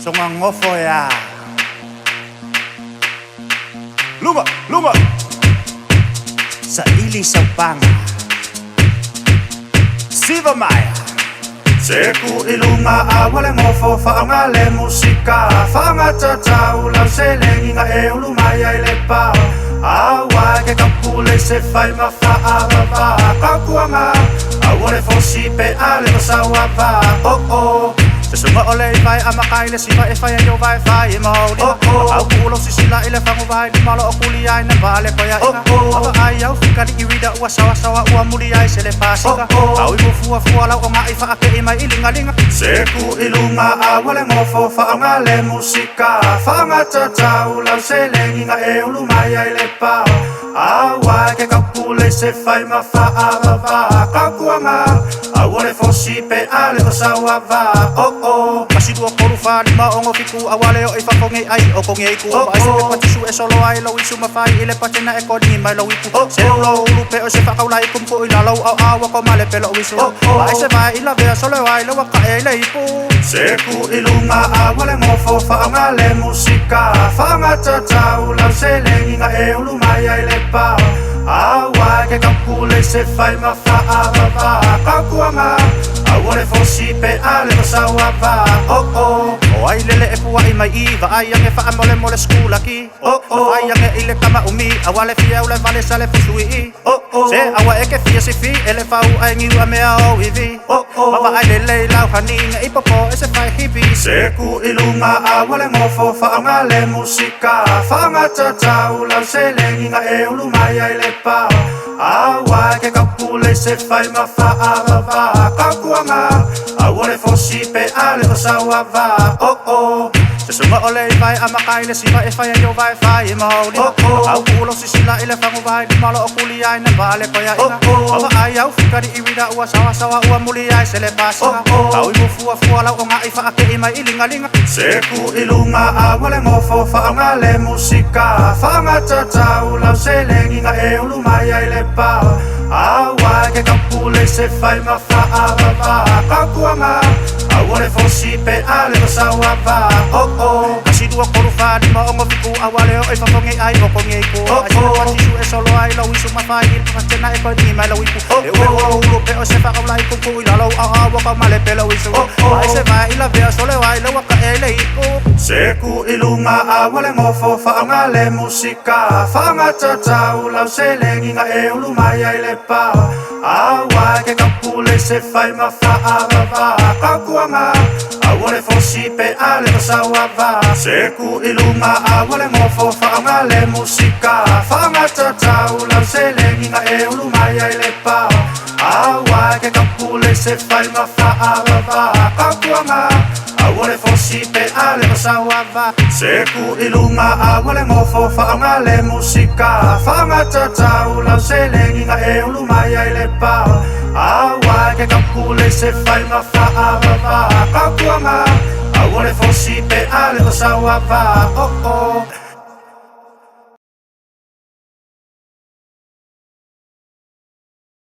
Songa ngofo ya Lunga Sa ili sa panga Siva Maya Seku ilunga awale ngofo faangale musika Faanga tatau lau selengi nga e ulumaya ilepa Awa ke kapule se fai mafaarava Kakuanga awale fosipe ale masawava Oh Sunga ole vai amakaile siva e fai yo vai fai mauli Au kulo si sila ile fangu vai di malo okuli ai na vale ko ya ina Ava ai au fikari iwida ua sawa ua muli ai sele pasika Au imu fua lau o ngai fa ake ima ilingalinga Seku ilunga awale ngofo faangale musika Faanga tatau lau selengi nga e ulumaya ile pa Awa ke kapule se fai mafaarava Kakuanga awale fosipe ale osawava Kasi dua korufa di maongo fiku awale o ifa konge ai o konge iku Ba ese pe patisu e solo ai lo isu mafai ile patena e koni mai lo iku Se lo lupe o se fa kaulai kumpo ila lo au awa ko male pelo isu Ba ese vai ila vea solo ai lo waka e le iku Seku ilunga awale ngofo faangale musika Faanga tatau lau selengi nga e ulumaya ile pa Awa ke kapule se fai mafaarava Kakuanga awale fosipe ale masawava O ai lele e pua i mai iwa Ai ange faa mole skula ki Ai ange ile kama umi Awale fia ule vale sale fusui i Se awa eke fia si fi Ele fau ai ngiu a mea o iwi Mama ai lele lau haninga ipopo e se fai hivi Seku ilunga awale ngofo faangale musika Faanga tatau lau selengi nga e ulumaya ile pa Awa ke kapule se fai mafaarava Kakuanga awale fosipe ale osawava Se sunga ole vai amakaile siva e fai yo vai fai mauli Au kulo si sila ile fangu vai di malo okuli ai na vale ko ya ina Ava ai au fikari iwida ua sawa ua muli ai sele pasika Au imu fua lau o ngai fa ake ima ilingalinga Seku ilunga awale ngofo faangale musika Faanga tatau lau selengi nga e ulumaya ile pa Awa ke kapule se fai mafaarava Kakuanga awale fosipe ale masawava Kasi dua korufa di maongo fiku awale o ifa konge ai o konge iku Asi na patisu e solo ai lau isu mafai il pakatena e koni mai lau iku E ue ua urupe o se fa kaulai kuku ila lau awa ka male pelo isu Ai se vai ila vea sole wai lau waka e le iku Seku ilunga awale ngofo faangale musika Faanga tatau lau selengi nga e ulumaya ile pa Awa ke kapule se fai mafaarava Kakuanga awale fosipe ale masawava Seku ilunga awale ngofo faangale musika Faanga tatau lau selengi nga e ulumaya ile pa Awa ke kapule se fai mafaarava Kakuanga awale fosipe ale masawava Seku ilunga awale ngofo faangale musika Faanga tatau lau selengi nga e ulumaya ile pa Awa ke kapule se fai mafaarava Kakuanga awale fosipe ale masawava